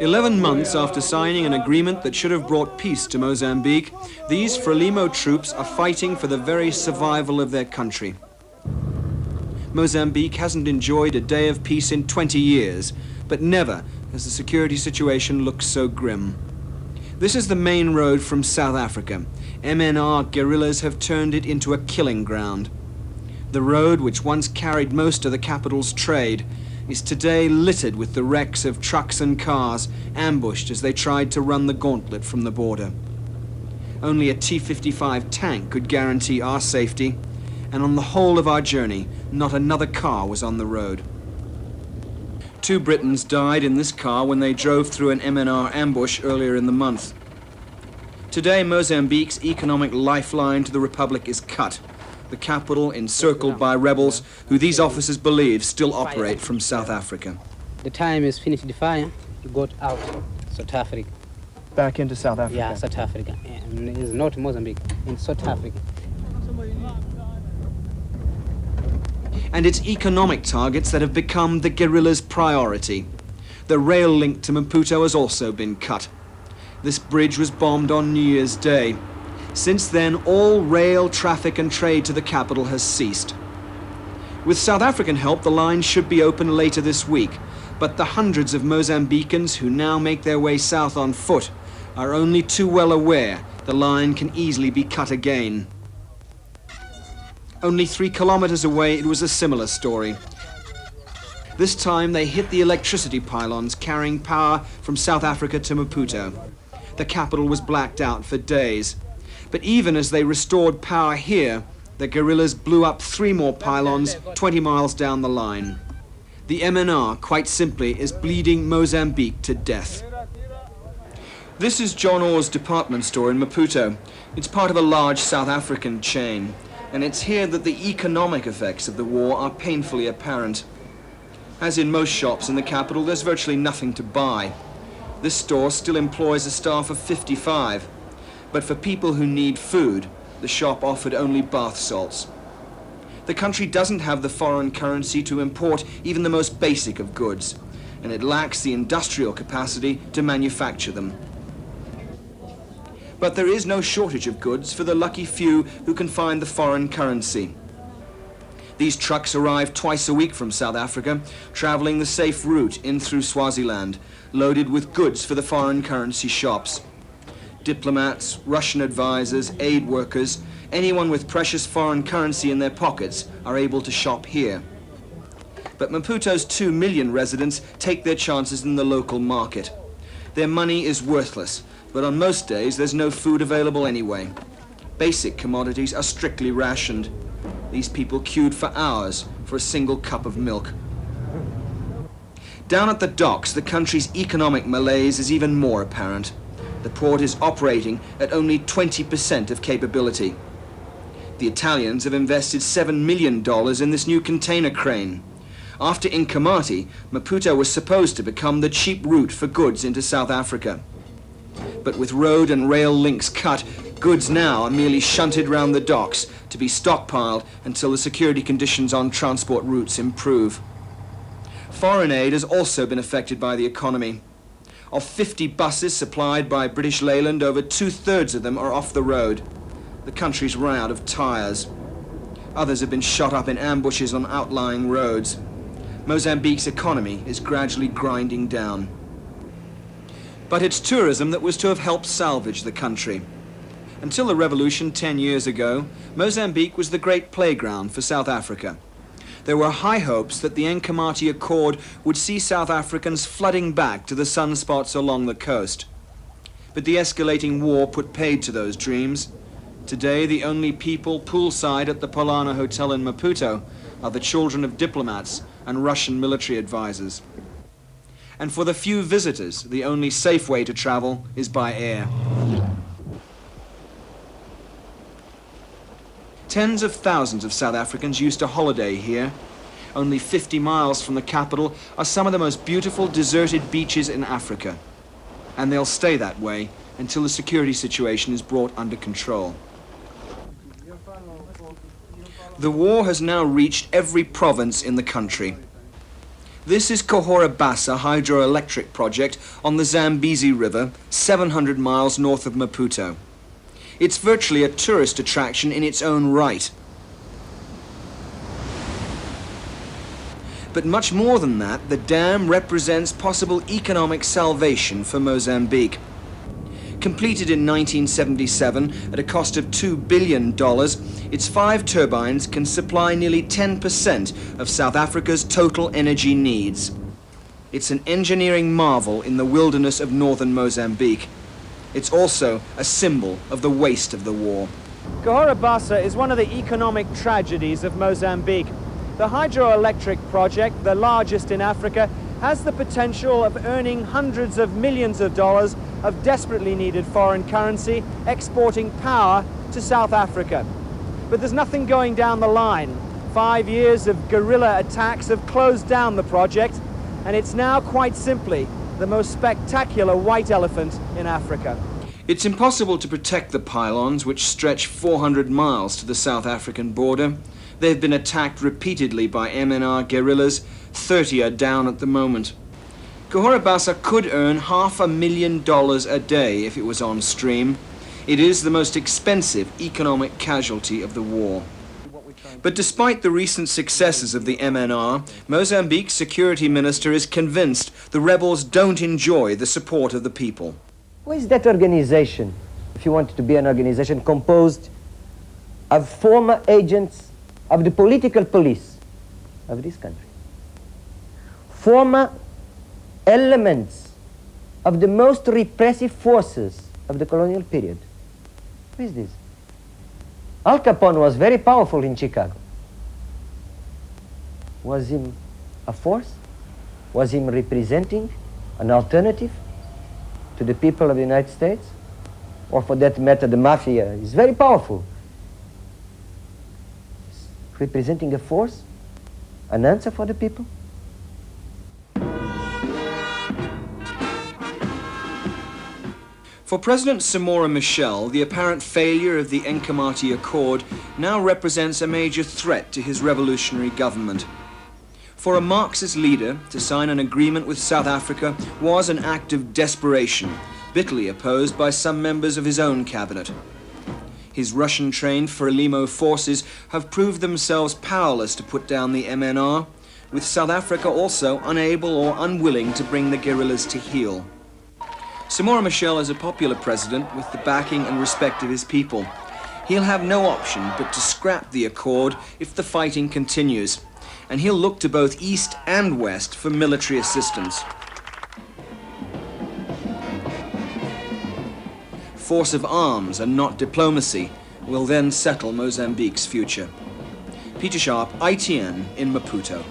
11 months after signing an agreement that should have brought peace to Mozambique, these Frelimo troops are fighting for the very survival of their country. Mozambique hasn't enjoyed a day of peace in 20 years, but never has the security situation looked so grim. This is the main road from South Africa. MNR guerrillas have turned it into a killing ground. The road, which once carried most of the capital's trade, is today littered with the wrecks of trucks and cars ambushed as they tried to run the gauntlet from the border. Only a T-55 tank could guarantee our safety, and on the whole of our journey, not another car was on the road. 2 Britons died in this car when they drove through an MNR ambush earlier in the month. Today, Mozambique's economic lifeline to the Republic is cut. The capital encircled by rebels who these officers believe still operate from South Africa. The time is finished the fire, you got out, South Africa. Back into South Africa? Yeah, South Africa. And it's not Mozambique, in South Africa. And it's economic targets that have become the guerrillas' priority. The rail link to Maputo has also been cut. This bridge was bombed on New Year's Day. Since then, all rail traffic and trade to the capital has ceased. With South African help, the line should be open later this week, but the hundreds of Mozambicans who now make their way south on foot are only too well aware the line can easily be cut again. Only 3 kilometers away, it was a similar story. This time, they hit the electricity pylons carrying power from South Africa to Maputo. The capital was blacked out for days. But even as they restored power here, the guerrillas blew up 3 more pylons 20 miles down the line. The MNR, quite simply, is bleeding Mozambique to death. This is John Orr's department store in Maputo. It's part of a large South African chain, and it's here that the economic effects of the war are painfully apparent. As in most shops in the capital, there's virtually nothing to buy. This store still employs a staff of 55. But for people who need food, the shop offered only bath salts. The country doesn't have the foreign currency to import even the most basic of goods, and it lacks the industrial capacity to manufacture them. But there is no shortage of goods for the lucky few who can find the foreign currency. These trucks arrive twice a week from South Africa, traveling the safe route in through Swaziland, loaded with goods for the foreign currency shops. Diplomats, Russian advisors, aid workers, anyone with precious foreign currency in their pockets are able to shop here. But Maputo's 2 million residents take their chances in the local market. Their money is worthless, but on most days there's no food available anyway. Basic commodities are strictly rationed. These people queued for hours for a single cup of milk. Down at the docks, the country's economic malaise is even more apparent. The port is operating at only 20% of capability. The Italians have invested $7 million in this new container crane. After Inkamati, Maputo was supposed to become the cheap route for goods into South Africa. But with road and rail links cut, goods now are merely shunted round the docks to be stockpiled until the security conditions on transport routes improve. Foreign aid has also been affected by the economy. Of 50 buses supplied by British Leyland, over 2/3 of them are off the road. The country's run out of tires. Others have been shot up in ambushes on outlying roads. Mozambique's economy is gradually grinding down. But it's tourism that was to have helped salvage the country. Until the revolution 10 years ago, Mozambique was the great playground for South Africa. There were high hopes that the Inkamati Accord would see South Africans flooding back to the sunspots along the coast. But the escalating war put paid to those dreams. Today, the only people poolside at the Polana Hotel in Maputo are the children of diplomats and Russian military advisors. And for the few visitors, the only safe way to travel is by air. Tens of thousands of South Africans used to holiday here. Only 50 miles from the capital are some of the most beautiful deserted beaches in Africa. And they'll stay that way until the security situation is brought under control. The war has now reached every province in the country. This is Cabora Bassa hydroelectric project on the Zambezi River, 700 miles north of Maputo. It's virtually a tourist attraction in its own right. But much more than that, the dam represents possible economic salvation for Mozambique. Completed in 1977 at a cost of $2 billion, its 5 turbines can supply nearly 10% of South Africa's total energy needs. It's an engineering marvel in the wilderness of northern Mozambique. It's also a symbol of the waste of the war. Cabora Bassa is one of the economic tragedies of Mozambique. The hydroelectric project, the largest in Africa, has the potential of earning hundreds of millions of dollars of desperately needed foreign currency, exporting power to South Africa. But there's nothing going down the line. 5 years of guerrilla attacks have closed down the project, and it's now quite simply the most spectacular white elephant in Africa. It's impossible to protect the pylons, which stretch 400 miles to the South African border. They've been attacked repeatedly by MNR guerrillas. 30 are down at the moment. Cabora Bassa could earn $500,000 a day if it was on stream. It is the most expensive economic casualty of the war. But despite the recent successes of the MNR, Mozambique's security minister is convinced the rebels don't enjoy the support of the people. Who is that organization, if you want it to be an organization composed of former agents of the political police of this country, former elements of the most repressive forces of the colonial period? Who is this? Al Capone was very powerful in Chicago. Was he a force? Was he representing an alternative to the people of the United States? Or for that matter, the mafia is very powerful. Representing a force, an answer for the people? For President Samora Machel, the apparent failure of the Enkamati Accord now represents a major threat to his revolutionary government. For a Marxist leader, to sign an agreement with South Africa was an act of desperation, bitterly opposed by some members of his own cabinet. His Russian-trained Frelimo forces have proved themselves powerless to put down the MNR, with South Africa also unable or unwilling to bring the guerrillas to heel. Samora Machel is a popular president with the backing and respect of his people. He'll have no option but to scrap the accord if the fighting continues, and he'll look to both East and West for military assistance. Force of arms and not diplomacy will then settle Mozambique's future. Pieter, ITN in Maputo.